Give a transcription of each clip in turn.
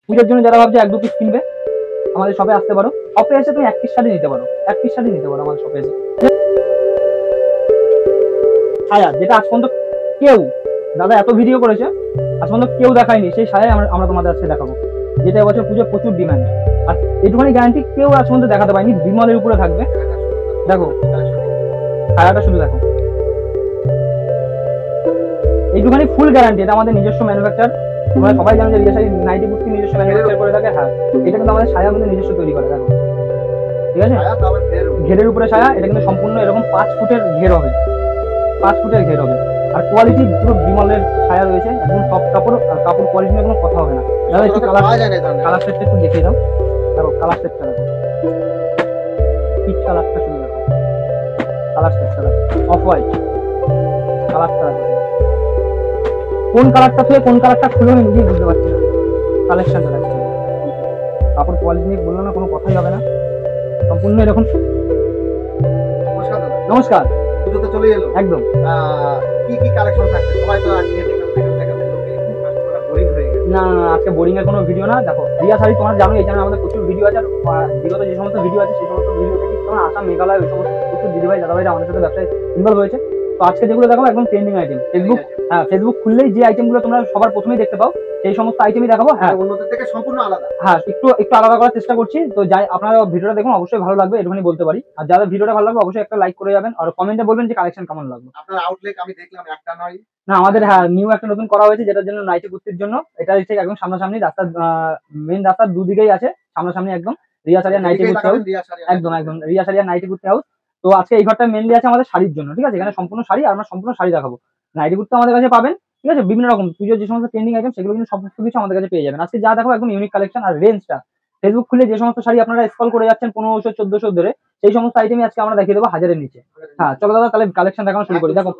পুজোর জন্য যারা ভাবছে 1-2 পিস কিনবে আমাদের শপে আসতে পারো। শপে এসে তুমি 1 পিস শাড়ি নিতে পারো, 1 পিস শাড়ি নিতে পারো আমাদের শপে এসে। ছায়া যেটা আজ পর্যন্ত কেউ, দাদা এত ভিডিও করেছে আজ পর্যন্ত কেউ দেখায়নি, সেই ছায়া আমরা তোমাদের আজকে দেখাবো, যেটা এবছর পুজোর প্রচুর ডিমান্ড। আর এইটুখানি গ্যারান্টি কেউ আজ পর্যন্ত দেখাতে পারেনি, বিমলের উপরে থাকবে। দেখো ছায়াটা শুধু দেখো, এইটুখানি ফুল গ্যারান্টি। এটা আমাদের নিজস্ব ম্যানুফ্যাকচার। তোমরা সবাই জানো যে রিয়া শাড়ি নাইটি কুর্তি নিজস্ব ম্যানুফ্যাকচার করে থাকে। হ্যাঁ, এটা কিন্তু আমাদের ছায়া কিন্তু নিজস্ব তৈরি করে। দেখো ঠিক আছে, ঘেরের উপরে ছায়া। এটা কিন্তু সম্পূর্ণ এরকম 5 ফুটের ঘের হবে, 5 ফুটের ঘের হবে। আর কোয়ালিটি পুরো বিমলের ছায়া রয়েছে, একদম সফট কাপড়। আর কাপড় কোয়ালিটি নিয়ে কোনো কথা হবে না। দাদা একটু কালার সেটটা একটু দেখিয়ে দাও। দেখো কালার সেটটা দেখো, পিচ কালারটা শুধু দেখো, কালার সেটটা দেখো, অফ হোয়াইট কালারটা দেখো। কোন কালারটা থেকে কোন কালারটা খুলে আমি নিজেই বুঝতে পারছি না। কালেকশনটা দেখছি, কাপড় কোয়ালিটি নিয়ে বললো না কোনো কথাই হবে না, সম্পূর্ণ এরকম। নমস্কার। পুজো তো চলে এলো, একদম। কি কি কালেকশন থাকছে? সবাই তো আজকে বোরিং হয়ে গেছে। না আজকে বোরিং এর কোনো ভিডিও না। দেখো রিয়া শাড়ি তোমরা জানো, এই চ্যানেলে আমাদের প্রচুর ভিডিও আছে। আর বিগত যে সমস্ত ভিডিও আছে সেই সমস্ত ভিডিও দেখি তোমরা আসাম, মেঘালয়, ওই সমস্ত প্রচুর দিদিভাই দাদাভাইরা আমাদের সাথে ব্যবসায় ইনভলভ হয়েছে। তো আজকে যেগুলো দেখাবো একদম ট্রেন্ডিং আইটেম। ফেসবুক, হ্যাঁ ফেসবুক খুললেই যে আইটেমগুলো তোমরা সবার প্রথমেই দেখতে পাও সেই সমস্ত আইটেমই দেখাবো। হ্যাঁ অন্যদের থেকে সম্পূর্ণ আলাদা। হ্যাঁ একটু আলাদা করার চেষ্টা করছি। তো যাই আপনারা ভিডিওটা দেখুন, অবশ্যই ভালো লাগবে এটুখানি বলতে পারি। আর যাদের ভিডিওটা ভালো লাগবে অবশ্যই একটা লাইক করে যাবেন, আর কমেন্টে বলবেন যে কালেকশন কেমন লাগবে। আপনার আউটলেট আমি দেখলাম একটা নয় না, আমাদের হ্যাঁ নিউ একটা নতুন করা হয়েছে, যেটার জন্য নাইটি কুর্তির জন্য। এটা ঠিক একদম সামনাসামনি রাস্তার, মেইন রাস্তার দুদিকেই আছে, সামনাসামনি একদম রিয়া শাড়িয়া নাইটি কুর্তি হাউস। একদম একদম রিয়া শাড়িয়া নাইটি কুর্তি হাউস। তো আজকে এই ঘরটা মেনলি আছে আমাদের শাড়ির জন্য, ঠিক আছে। এখানে সম্পূর্ণ শাড়ি, আর আমরা সম্পূর্ণ শাড়ি দেখাবো। নাইটি কুর্তি আমাদের কাছে পাবেন, ঠিক আছে। বিভিন্ন রকম পুজোর যে সমস্ত ট্রেন্ডিং আইটেম সেগুলো কিন্তু সমস্ত কিছু আমাদের কাছে পেয়ে যাবেন। আজকে যা দেখো একদম ইউনিক কালেকশন। আর রেঞ্জটা ফেসবুক খুলে যে সমস্ত শাড়ি আপনারা স্ক্রল করে যাচ্ছেন 1500-1400 ধরে, সেই সমস্ত আইটেমই আজকে আমরা দেখিয়ে দেবো 1000-এর নিচে। হ্যাঁ চলো দাদা তাহলে কালেকশন দেখানো শুরু করি। দেখো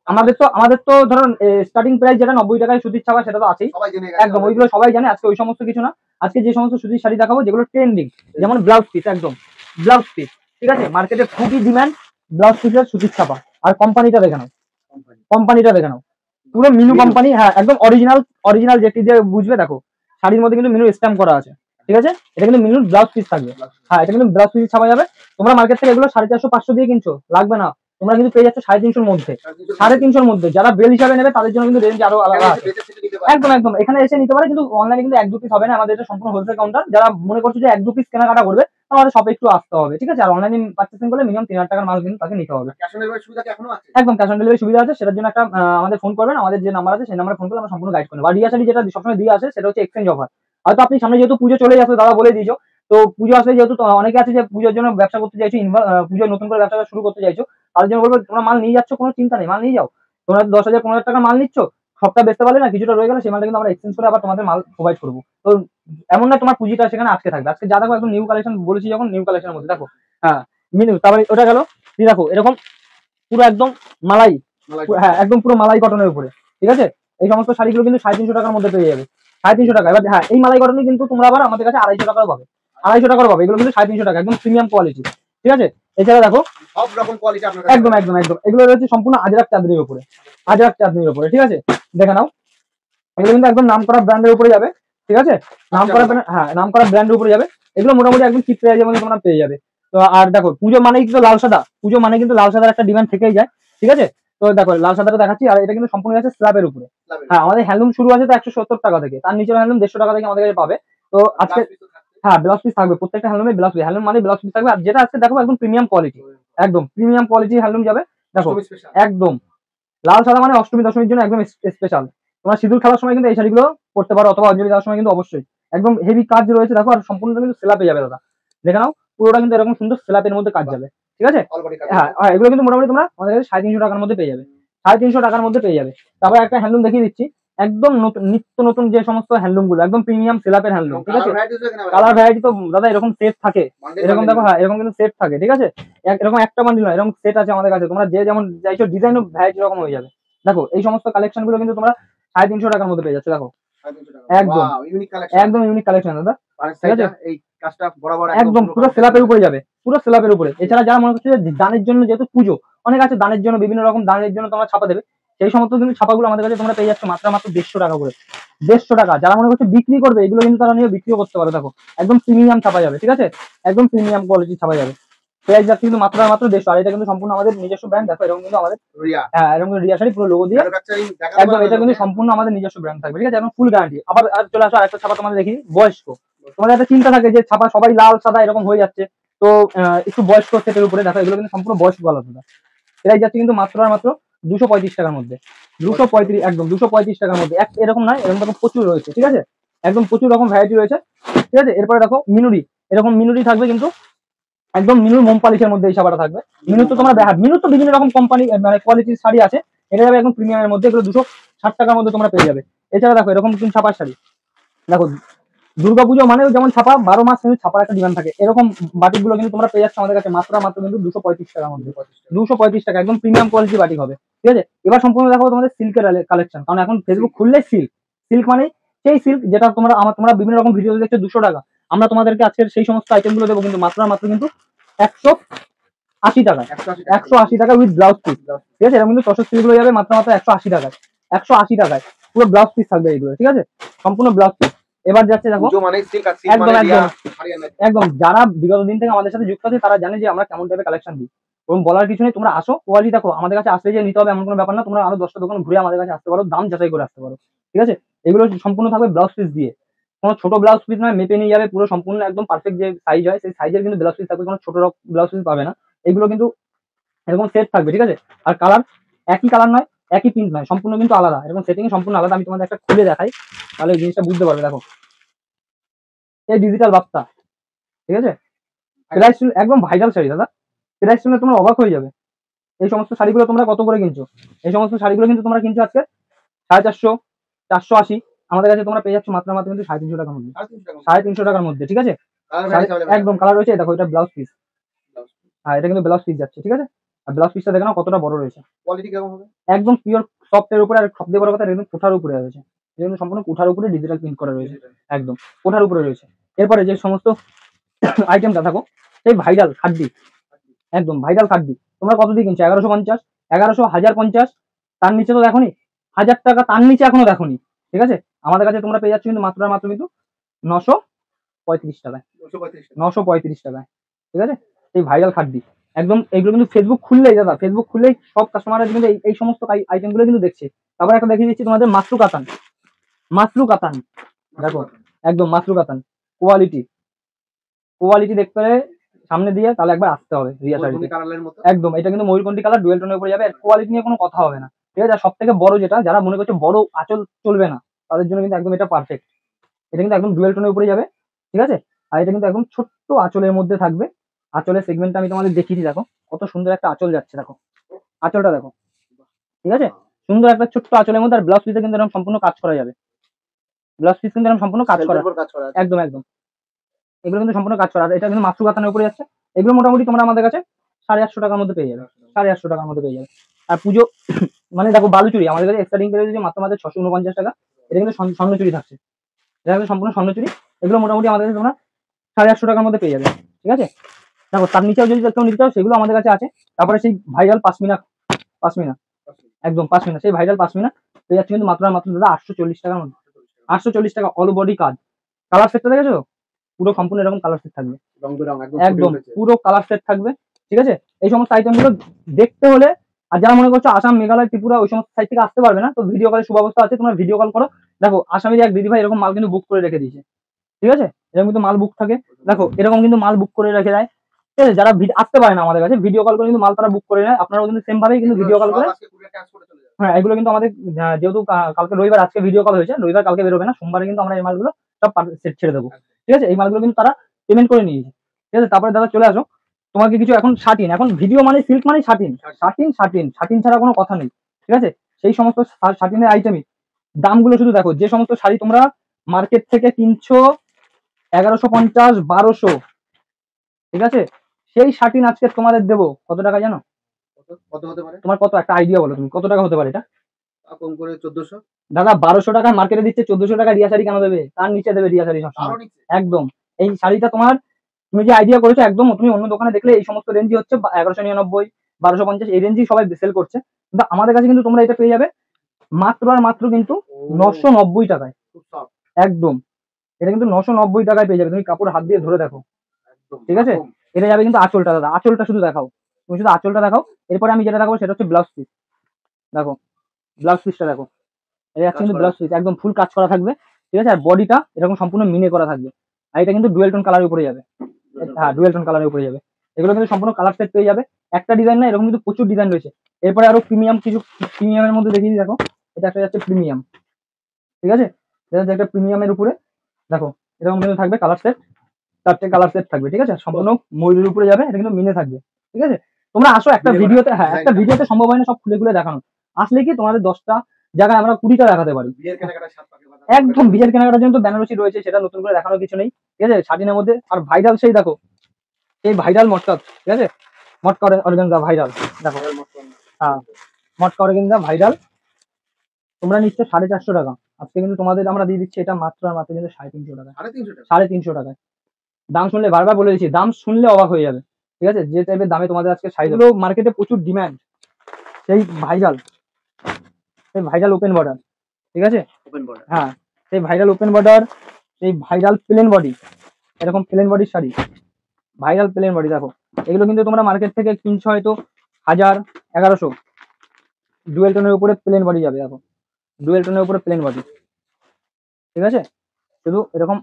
আমাদের তো ধরুন স্টার্টিং প্রাইস যেটা 90 টাকায় সুতির ছাপা, সেটা তো আছেই একদম, ওইগুলো সবাই জানে। আজকে ওই সমস্ত কিছু না, আজকে যে সমস্ত সুতির শাড়ি দেখাবো যেগুলো ট্রেন্ডিং, যেমন ব্লাউজ পিস, একদম ব্লাউজ পিস, ঠিক আছে। মার্কেটে খুবই ডিমান্ড ব্লাউজ পিসের সুতির ছাপা। আর কোম্পানিটা দেখে নাও, কোম্পানিটা দেখে নাও, পুরো মিনু কোম্পানি। হ্যাঁ একদম অরিজিনাল যেটি দিয়ে বুঝবে। দেখো শাড়ির মধ্যে কিন্তু মিনু স্ট্যাম্প করা আছে, ঠিক আছে। এটা কিন্তু মিনুর ব্লাউজ পিস থাকবে। হ্যাঁ এটা কিন্তু ব্লাউজ পিস ছাপা যাবে। তোমরা মার্কেট থেকে এগুলো 450-500 দিয়ে কিনছো, লাগবে না। তোমরা কিন্তু পেয়ে যাচ্ছ 350-র মধ্যে, 350-র মধ্যে। যারা বেল হিসাবে নেবে তাদের জন্য কিন্তু রেঞ্জ আরো আলাদা আছে। একদম একদম এখানে এসে নিতে পারে, কিন্তু অনলাইনে কিন্তু 1-2 পিস হবে না। আমাদের এটা সম্পূর্ণ হোলসেল কাউন্টার। যারা মনে করছো যে 1-2 পিস কেনাকাটা করবে আমাদের শপে একটু আসতে হবে, ঠিক আছে। আর অনলাইনে পারচেসিং করলে মিনিমাম 3000 টাকার মাল কিন্তু তাকে নিতে হবে। একদম ক্যাশ অন ডেলিভারি সুবিধা আছে। সেটার জন্য একটা আমাদের ফোন করবেন, আমাদের যে নাম্বার আছে সেই নাম্বারে ফোন করলে আমরা সম্পূর্ণ গাইড করবো। আর রিয়া শাড়ি যেটা সবসময় দিয়ে আসে সেটা হচ্ছে এক্সচেঞ্জ অফার। হয়তো আপনি সামনে যেহেতু পুজো চলে আসবে, দাদা বলে দিয়েছো, তো পুজো আসলে যেহেতু অনেকে আছে যে পুজোর জন্য ব্যবসা করতে চাইছো, পুজো নতুন করে ব্যবসা শুরু করতে চাইছো, তার জন্য বলবো তোমরা মাল নিয়ে যাচ্ছ, কোনো চিন্তা নেই, মাল নিয়ে যাও। তোমরা 10,000-15,000 টাকা মাল নিচ্ছ, সবটা বেচতে পারলে না, কিছুটা রয়ে গেলে সেই মালটা কিন্তু আমরা এক্সচেঞ্জ করে আবার তোমাদের মাল প্রোভাইড করবো। তো এমন না তোমার পুঁজিটা সেখানে আটকে থাকবে। আজকে যা দেখো একদম নিউ কালেকশন বলেছি, যখন নিউ কালেকশনের মধ্যে দেখো। হ্যাঁ মিনু, তারপরে ওটা গেল। দেখো এরকম পুরো একদম মালাই, হ্যাঁ একদম পুরো মালাই কটনের উপরে, ঠিক আছে। এই সমস্ত শাড়িগুলো কিন্তু 350 টাকার মধ্যে পেয়ে যাবে, 350 টাকা। এবার হ্যাঁ এই মালাই কটনই কিন্তু তোমরা আবার আমাদের কাছে 250 টাকারও পাবে, 250 টাকারও পাবে। এগুলো কিন্তু 350 টাকা, একদম প্রিমিয়াম কোয়ালিটি, ঠিক আছে। এছাড়া দেখো সব রকম কোয়ালিটি আপনাদের একদম একদম একদম এগুলো রয়েছে সম্পূর্ণ আজরাক চাঁদনির উপরে, আজরাক চাঁদনির উপরে, ঠিক আছে। দেখে নাও এগুলো কিন্তু একদম নামকরা ব্র্যান্ডের উপরে যাবে, ঠিক আছে। নামকরা হ্যাঁ নামকরা ব্র্যান্ডের উপরে যাবে। এগুলো মোটামুটি একদম চিপ প্রাইজের মধ্যে তোমরা পেয়ে যাবে। তো আর দেখো পুজো মানে কিন্তু লাল সাদা, পুজো মানে কিন্তু লাল সাদার একটা ডিমান্ড থেকেই যায়, ঠিক আছে। তো দেখো লাল সাদাটা দেখাচ্ছি। আর এটা কিন্তু সম্পূর্ণ আছে স্ল্যাবের উপরে। হ্যাঁ আমাদের হ্যান্ডলুম শুরু আছে তো 170 টাকা থেকে, তার নিচের হ্যান্ডলুম 150 টাকা থেকে আমাদের কাছে পাবে। তো আজকে হ্যাঁ ব্লাউজ পিস থাকবে, প্রত্যেকটা হ্যান্ডলুমে ব্লাউজ পিস, হ্যান্ডলুম মানে ব্লাউজ পিস থাকবে। আর যেটা আজকে দেখো একদম প্রিমিয়াম কোয়ালিটি, একদম প্রিমিয়াম কোয়ালিটির হ্যান্ডলুম যাবে। দেখো একদম লাল সাদা মানে অষ্টমী দশমীর জন্য একদম স্পেশাল। তোমার সিঁদুর খেলার সময় কিন্তু এই শাড়িগুলো পড়তে পারো, অথবা অঞ্জলি দেওয়ার সময় কিন্তু অবশ্যই। একদম হেভি কাজ রয়েছে দেখো, আর সম্পূর্ণটা কিন্তু সেলাপে যাবে দাদা। দেখে নাও পুরোটা কিন্তু এরকম সুন্দর সেলাপের মধ্যে কাজ যাবে, ঠিক আছে। হ্যাঁ এগুলো কিন্তু মোটামুটি তোমরা আমাদের কাছে 350 টাকার মধ্যে পেয়ে যাবে, 350 টাকার মধ্যে পেয়ে যাবে। তারপরে একটা হ্যান্ডলুম দেখিয়ে দিচ্ছি, একদম নতুন নিত্য নতুন যে সমস্ত হ্যান্ডলুম গুলো, একদম প্রিমিয়াম সেলাপের হ্যান্ডলুম, ঠিক আছে। কালার ভ্যারাইটি তো দাদা এরকম সেট থাকে, এরকম দেখো হ্যাঁ এরকম কিন্তু সেট থাকে, ঠিক আছে। এরকম একটা বান্ডিল নয়, এরকম সেট আছে আমাদের কাছে। তোমরা যে যেমন চাইছো ডিজাইন ভ্যারাইটি রকম হয়ে যাবে। দেখো এই সমস্ত কালেকশন গুলো কিন্তু তোমরা 350 টাকার মধ্যে পেয়ে যাচ্ছে। দেখো একদম একদম ইউনিক কালেকশন দাদা, ঠিক আছে। এই কাজটা বরাবর একদম পুরো সেলাপের উপরে যাবে, পুরো সেলাপের উপরে। এছাড়া যারা মনে করছে যে দানের জন্য, যেহেতু পুজো অনেক আছে দানের জন্য, বিভিন্ন রকম দানের জন্য তোমরা ছাপা দেবে, সেই সমস্ত কিন্তু ছাপাগুলো আমাদের কাছে তোমরা পেয়ে যাচ্ছ মাত্র 150 টাকা করে। 150 টাকা। যারা মনে করছে বিক্রি করবে এগুলো কিন্তু তারা নিয়ে বিক্রিও করতে পারে। দেখো একদম প্রিমিয়াম ছাপা যাবে, ঠিক আছে, একদম প্রিমিয়াম কোয়ালিটি ছাপা যাবে। প্রাইস যাচ্ছে কিন্তু মাত্র 150। আর এটা কিন্তু সম্পূর্ণ আমাদের নিজস্ব ব্র্যান্ড। দেখো এরকম কিন্তু আমাদের এরকম রিয়া শাড়ি পুরো লোগো দিয়ে একদম, এটা কিন্তু সম্পূর্ণ আমাদের নিজস্ব ব্র্যান্ড থাকবে, ঠিক আছে, একদম ফুল গ্যারান্টি। আবার চলে আসো আরেকটা ছাপা তোমাদের দেখি, বয়স্ক। তোমাদের একটা চিন্তা থাকে যে ছাপা সবাই লাল সাদা এরকম হয়ে যাচ্ছে, তো একটু বয়স্ক সেটের উপরে দেখো এগুলো কিন্তু সম্পূর্ণ বয়স্ক গলা সুতা। প্রাইস যাচ্ছে কিন্তু মাত্র আর মাত্র 235 টাকার মধ্যে। 235, একদম 235 টাকার মধ্যে। এরকম নয়, এরকম দেখো প্রচুর রয়েছে, ঠিক আছে, একদম প্রচুর রকম ভ্যারাইটি রয়েছে, ঠিক আছে। এরপরে দেখো মিনুরি, এরকম মিনুরি থাকবে কিন্তু একদম মিনুর মোম পালিশের মধ্যে এই ছাপাটা থাকবে। মিনুর তো তোমরা মিনুর তো বিভিন্ন রকম কোম্পানি মানে কোয়ালিটির শাড়ি আছে, এটা যাবে একদম প্রিমিয়ামের মধ্যে, এগুলো 260 টাকার মধ্যে তোমরা পেয়ে যাবে। এছাড়া দেখো এরকম কিন্তু ছাপার শাড়ি, দেখো দুর্গাপুজো মানে যেমন ছাপা 12 মাস কিন্তু ছাপার একটা ডিমান্ড থাকে, এরকম বাটিক গুলো কিন্তু তোমরা পেয়ে যাচ্ছ আমাদের কাছে মাত্র কিন্তু 235 টাকার মধ্যে। 235 টাকা, একদম প্রিমিয়াম কোয়ালিটি বাটিক হবে, ঠিক আছে। এবার সম্পূর্ণ দেখো তোমাদের সিল্কের কালেকশন, কারণ এখন ফেসবুক খুললে সিল্ক, সিল্ক মানে সেই সিল্ক যেটা তোমরা বিভিন্ন রকম ভিডিও দেখছো 200 টাকা, আমরা তোমাদেরকে আজকের সেই সমস্ত আইটেম গুলো দেবো কিন্তু মাত্র কিন্তু 180 টাকা। 180 টাকা উইথ ব্লাউজ পিস, ঠিক আছে। এরকম কিন্তু 64 গুলো যাবে মাত্র 180 টাকায়। 180 টাকায় পুরো ব্লাউজ পিস থাকবে এইগুলো, ঠিক আছে, সম্পূর্ণ ব্লাউজ পিস। এবার যাচ্ছে দেখো একদম একদম একদম, যারা বিগত দিন থেকে আমাদের সাথে যুক্ত আছে তারা জানে যে আমরা কেমন টাইপের কালেকশন দিই, এবং বলার কিছু নেই। তোমরা আসো, কোয়ালিটি দেখো, আমাদের কাছে আসলে যে নিতে হবে এমন কোনো ব্যাপার না, তোমরা আরো 10টা দোকান ঘুরে আমাদের কাছে আসতে পারো, দাম যাচাই করে আসতে পারো, ঠিক আছে। এগুলো সম্পূর্ণ থাকবে ব্লাউজ পিস দিয়ে, কোনো ছোট ব্লাউজ পিস নয়, মেপে নিয়ে যাবে পুরো সম্পূর্ণ একদম পারফেক্ট যে সাইজ হয় সেই সাইজের কিন্তু ব্লাউজ পিস থাকবে, কোনো ছোট ব্লাউজ পিস পাবে না। এগুলো কিন্তু এরকম সেট থাকবে, ঠিক আছে। আর কালার একই কালার নয়, একই প্রিন্ট নয়, সম্পূর্ণ কিন্তু আলাদা, এরকম সেটিং সম্পূর্ণ আলাদা। আমি তোমাদের একটা খুলে দেখাই, তাহলে এই জিনিসটা বুঝতে পারবে। দেখো এই ডিজিটাল বার্তা, ঠিক আছে, প্রাইস একদম ভাইরাল শাড়ি দাদা, প্রাইস শুনে তোমরা অবাক হয়ে যাবে। এই সমস্ত শাড়িগুলো তোমরা কত করে কিনছো? এই সমস্ত শাড়িগুলো কিন্তু তোমরা কিনছো আজকে 450, 480, আমাদের কাছে তোমরা পেয়ে যাচ্ছ মাত্র কিন্তু 350 টাকার মধ্যে, 350 টাকার মধ্যে, ঠিক আছে। একদম কালার রয়েছে, দেখো এটা ব্লাউজ পিস, হ্যাঁ এটা কিন্তু ব্লাউজ পিস যাচ্ছে, ঠিক আছে। আর ব্লাউজ পিসটা দেখে নাও কতটা বড় রয়েছে, কোয়ালিটি কেমন হবে? একদম পিওর সফটের উপরে। আর সবথেকে বড় কথা একদম কোঠার উপরে রয়েছে, এটা কিন্তু সম্পূর্ণ কোঠার উপরে ডিজিটাল প্রিন্ট করা রয়েছে, একদম কোঠার উপরে রয়েছে। এরপরে যে সমস্ত আইটেমটা থাকো সেই ভাইরাল খাদ্দি, একদম ভাইরাল খাদ্দি, তোমরা কত দিয়ে কিনছো? 1150, 1100, 1050, তার নিচে তো দেখোনি, 1000 টাকা তার নিচে এখনো দেখোনি, ঠিক আছে। আমাদের কাছে তোমরা পেয়ে যাচ্ছ কিন্তু মাত্র কিন্তু 935 টাকায়, 935 টাকায়, ঠিক আছে। এই ভাইরাল খাদ্দি একদম, এইগুলো কিন্তু ফেসবুক খুললেই দাদা, ফেসবুক খুললেই সব কাস্টমাররা কিন্তু এই সমস্ত আইটেম গুলো কিন্তু দেখছে। তারপর একটা দেখিয়ে দিচ্ছি তোমাদের মাসরু কাতান, মাসরু কাতান, দেখো একদম মাসরু কাতান কোয়ালিটি, কোয়ালিটি দেখতে হলে সামনে দিয়ে তাহলে একবার আসতে হবে রিয়া শাড়িতে। একদম এটা কিন্তু ময়ূরকণ্ঠী কালার ডুয়েল টোনের উপরে যাবে, আর কোয়ালিটি নিয়ে কোনো কথা হবে না, ঠিক আছে। সব থেকে বড় যেটা, যারা মনে করছে বড় আঁচল চলবে না তাদের জন্য কিন্তু একদম এটা পারফেক্ট। এটা কিন্তু একদম ডুয়েল টোনের উপরে যাবে, ঠিক আছে। আর এটা কিন্তু একদম ছোট্ট আঁচলের মধ্যে থাকবে। আঁচলের সেগমেন্টটা আমি তোমাদের দেখিয়ে দিই, দেখো কত সুন্দর একটা আঁচল যাচ্ছে, দেখো আঁচলটা দেখো, ঠিক আছে, সুন্দর একটা ছোট্ট আঁচলের মধ্যে। আর ব্লাউজ পিসে কিন্তু এরকম সম্পূর্ণ কাজ করা যাবে, ব্লাউজ পিস কিন্তু এরকম সম্পূর্ণ কাজ করা, একদম একদম, এগুলো কিন্তু সম্পূর্ণ কাজ করা। আর এটা কিন্তু মাসরু কাতানের উপরে যাচ্ছে। এগুলো মোটামুটি তোমরা আমাদের কাছে 850 টাকার মধ্যে পেয়ে যাবে, 850 টাকার মধ্যে পেয়ে যাবে। আর পুজো মানে দেখো বালুচুরি আমাদের কাছে স্টার্টিং প্রাইস যে মাত্র 649 টাকা, এটা কিন্তু স্বর্ণচুরি থাকছে, এটা কিন্তু সম্পূর্ণ স্বর্ণচুরি। এগুলো মোটামুটি আমাদের কাছে তোমরা 850 টাকার মধ্যে পেয়ে যাবে, ঠিক আছে। দেখো তার নিচেও যদি কেউ নিতে চাও সেগুলো আমাদের কাছে আছে। তারপরে সেই ভাইরাল পাশমিনা, পাশমিনা একদম পাশমিনা, সেই ভাইরাল পাশমিনা পেয়ে যাচ্ছে কিন্তু মাত্র দাদা 840 টাকার মধ্যে, 840 টাকা, অল বডি কাজ। কালার সেটটা দেখেছো, পুরো সম্পূর্ণ এরকম কালার সেট থাকবে, একদম পুরো কালার সেট থাকবে, ঠিক আছে। এই সমস্ত আইটেম গুলো দেখতে হলে, আর যারা মনে করছো আসাম, মেঘালয়, ত্রিপুরা ওই সমস্ত সাইড থেকে আসতে পারবে না, তো ভিডিও কলের সুব্যবস্থা আছে, তোমরা ভিডিও কল করো। দেখো আসামের এক দিদি ভাই এরকম মাল কিন্তু বুক করে রেখে দিয়েছে, ঠিক আছে, এরকম কিন্তু মাল বুক থাকে, দেখো এরকম কিন্তু মাল বুক করে রেখে দেয়, ঠিক আছে। যারা আসতে পারে না আমাদের কাছে ভিডিও কল করে কিন্তু মাল তারা বুক করে নেয়, আপনারাও কিন্তু সেম ভাবেই কিন্তু ভিডিও কল করে। হ্যাঁ এগুলো কিন্তু আমাদের যেহেতু কালকে রবিবার, আজকে ভিডিও কল হয়েছে, রবিবার কালকে বেরোবে না, সোমবারে কিন্তু আমরা এই মালগুলো সব সেট ছেড়ে দেবো, ঠিক আছে। এই মালগুলো কিন্তু তারা পেমেন্ট করে নিয়েছে, ঠিক আছে। তারপরে দাদা চলে আসো, তোমাকে কিছু এখন শাটিন, এখন ভিডিও মানে সিল্ক মানে শাটিন, শাটিন শাটিন শাটিন ছাড়া কোনো কথা নেই, ঠিক আছে। সেই সমস্ত শাটিনের আইটেমই দামগুলো শুধু দেখো, যে সমস্ত শাড়ি তোমরা মার্কেট থেকে কিনছো 1150, 1200, ঠিক আছে, সেই শাটিন আজকে তোমাদের দেবো কত টাকা জানো? কত হতে পারে? তোমার কত একটা আইডিয়া বলো, তুমি কত টাকা হতে পারে এটা? কম করে 1400। দাদা 1200 টাকা মার্কেটে দিচ্ছে, 1400 টাকা রিয়া শাড়ি কেন দেবে? তার নিচে দেবে রিয়া শাড়ি সবসময়, একদম। এই শাড়িটা তোমার, তুমি যে আইডিয়া করেছো একদম, তুমি অন্য দোকানে দেখলে এই সমস্ত রেঞ্জই হচ্ছে 1199, 1250 এই রেঞ্জই সবাই সেল করছে, কিন্তু আমাদের কাছে কিন্তু তোমরা এটা পেয়ে যাবে মাত্র আর মাত্র কিন্তু 990 টাকায়। খুব soft, একদম এটা কিন্তু 990 টাকায় পেয়ে যাবে, তুমি কাপড় হাত দিয়ে ধরে দেখো। একদম ঠিক আছে, মাখন। এটা যাবে কিন্তু আঁচলটা, দাদা আঁচলটা শুধু দেখাও, তুমি শুধু আঁচলটা দেখাও। এরপরে আমি যেটা দেখাবো সেটা হচ্ছে ব্লাউজ পিস। দেখো ব্লাউজ পিসটা দেখো, এটা কাজ কিন্তু করা। ব্লাউজ পিস একদম ফুল কাজ করা থাকবে। ঠিক আছে, আর বডিটা এরকম সম্পূর্ণ মিনে করা থাকবে। আর এটা কিন্তু ডুয়েল টোন কালারের উপরে যাবে। হ্যাঁ, ডুয়েল টোন কালারের উপরে যাবে। এগুলো কিন্তু সম্পূর্ণ কালার সেট পেয়ে যাবে। একটা ডিজাইন না, এরকম কিন্তু প্রচুর ডিজাইন রয়েছে। এরপরে আরো প্রিমিয়াম কিছু, প্রিমিয়ামের মধ্যে দেখিয়ে দিই, দেখো এটা একটা যাচ্ছে প্রিমিয়াম। ঠিক আছে, এটা হচ্ছে একটা প্রিমিয়ামের উপরে, দেখো এরকম কিন্তু থাকবে কালার সেট, 4টে কালার সেট থাকবে। ঠিক আছে, সম্পূর্ণ ময়ূরের উপরে যাবে, এটা কিন্তু মিনে থাকবে। ঠিক আছে, তোমরা আসো একটা মিনে ভিডিওতে, করা হ্যাঁ একটা ডিজাইনটা। ভিডিওতে সম্ভব হয় না সব খুলে খুলে দেখানো। আসলে কি তোমাদের 10টা জায়গায় আমরা 20টা দেখাতে পারি। বিয়ের কেনাকাটা 7 পাকে বাঁধা। একদম বিয়ের কেনাকাটার জন্য তো বেনারসি রয়েছে, সেটা নতুন করে দেখানোর কিছু নেই। ঠিক আছে, শাটিনের মধ্যে আর ভাইরাল সেই দেখো, এই ভাইরাল মটকা। ঠিক আছে, মটকা অর্গানজা ভাইরাল, দেখো হ্যাঁ, মটকা অর্গানজা ভাইরাল। তোমরা নিচ্ছ 450 টাকা, আজকে কিন্তু তোমাদের আমরা দিয়ে দিচ্ছি এটা মাত্র আর মাত্র কিন্তু 350 টাকা। 350 টাকা। 350 টাকায়। দাম শুনলে বারবার বলে দিচ্ছি, দাম শুনলে অবাক হয়ে যাবে। ঠিক আছে, যে টাইপের দামে তোমাদের আজকে শাড়িগুলো মার্কেটে প্রচুর ডিমান্ড, সেই ভাইরাল, সেই ভাইরাল ওপেন বর্ডার। ঠিক আছে, ওপেন বর্ডার। হ্যাঁ সেই ভাইরাল ওপেন বর্ডার, সেই ভাইরাল প্লেন বডি, এরকম প্লেন বডির শাড়ি, ভাইরাল প্লেন বডি দেখো। এগুলো কিন্তু তোমরা মার্কেট থেকে কিনছো হয়তো 1000, 1100। ডুয়েল টোনের উপরে প্লেন বডি যাবে, দেখো ডুয়েল টোনের উপরে প্লেন বডি। ঠিক আছে, শুধু এরকম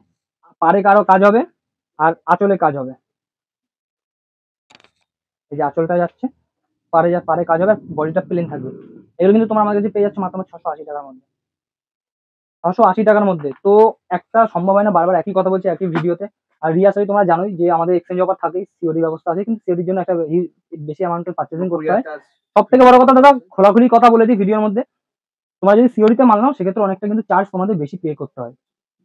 পারে কারো কাজ হবে আর আঁচলে কাজ হবে। এই যে আঁচলটা যাচ্ছে, পারে কাজ হবে, বডিটা প্লেন থাকবে। এগুলো কিন্তু তোমার আমার কাছে পেয়ে যাচ্ছে মাত্র 680 টাকার মধ্যে। 680 টাকার মধ্যে তো একটা সম্ভব হয় না, বারবার একই কথা বলছি একই ভিডিওতে। আর রিয়া শাড়ি তোমরা জানোই যে আমাদের এক্সচেঞ্জ অফার থাকেই, সিওডি ব্যবস্থা আছে, কিন্তু সিওডির জন্য একটা বেশি অ্যামাউন্টের পার্চেসিং করতে হয়। সব থেকে বড় কথা দাদা, খোলাখুলি কথা বলে দিই ভিডিওর মধ্যে, তোমরা যদি সিওডিতে মাল নাও সেক্ষেত্রে অনেকটা কিন্তু চার্জ তোমাদের বেশি পে করতে হয়।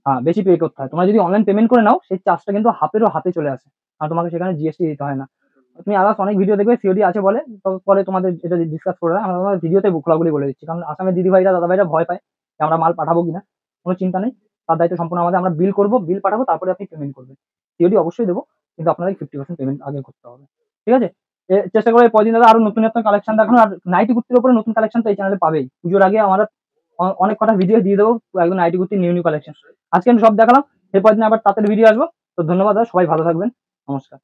হ্যাঁ, বেশি পে করতে হয়। তোমরা যদি অনলাইন পেমেন্ট করে নাও সেই চার্জটা কিন্তু হাতেরও হাতে চলে আসে, আর তোমাকে সেখানে জিএসটি দিতে হয় না। তুমি আদার্স অনেক ভিডিও দেখবে সিওডি আছে বলে, তো পরে তোমাদের এটা ডিসকাস করে আমরা তোমাদের ভিডিওতে খোলাখুলি বলে দিচ্ছি, কারণ আসামের দিদি ভাইরা দাদা ভাইরা ভয় পায় যে আমরা মাল পাঠাবো কিনা। কোনো চিন্তা নেই, তার দায়িত্ব সম্পূর্ণ আমাদের, আমরা বিল করবো, বিল পাঠাবো, তারপরে আপনি পেমেন্ট করবেন। সিওডি অবশ্যই দেবো, কিন্তু আপনাদের 50% পেমেন্ট আগে করতে হবে। ঠিক আছে, চেষ্টা করে পরদিন দাদা আরো নতুন নতুন কালেকশন দেখানো, আর নাইটি কুর্তির উপরে নতুন কালেকশন তো এই চ্যানেলে পাবেই। পুজোর আগে আমরা অনেক কটা ভিডিও দিয়ে দেবো, একদম নাইটি কুর্তির নিউ নিউ কালেকশন। আজকে আমি সব দেখালাম, এরপর দিন আবার তাদের ভিডিও আসবো। তো ধন্যবাদ দাদা, সবাই ভালো থাকবেন, নমস্কার।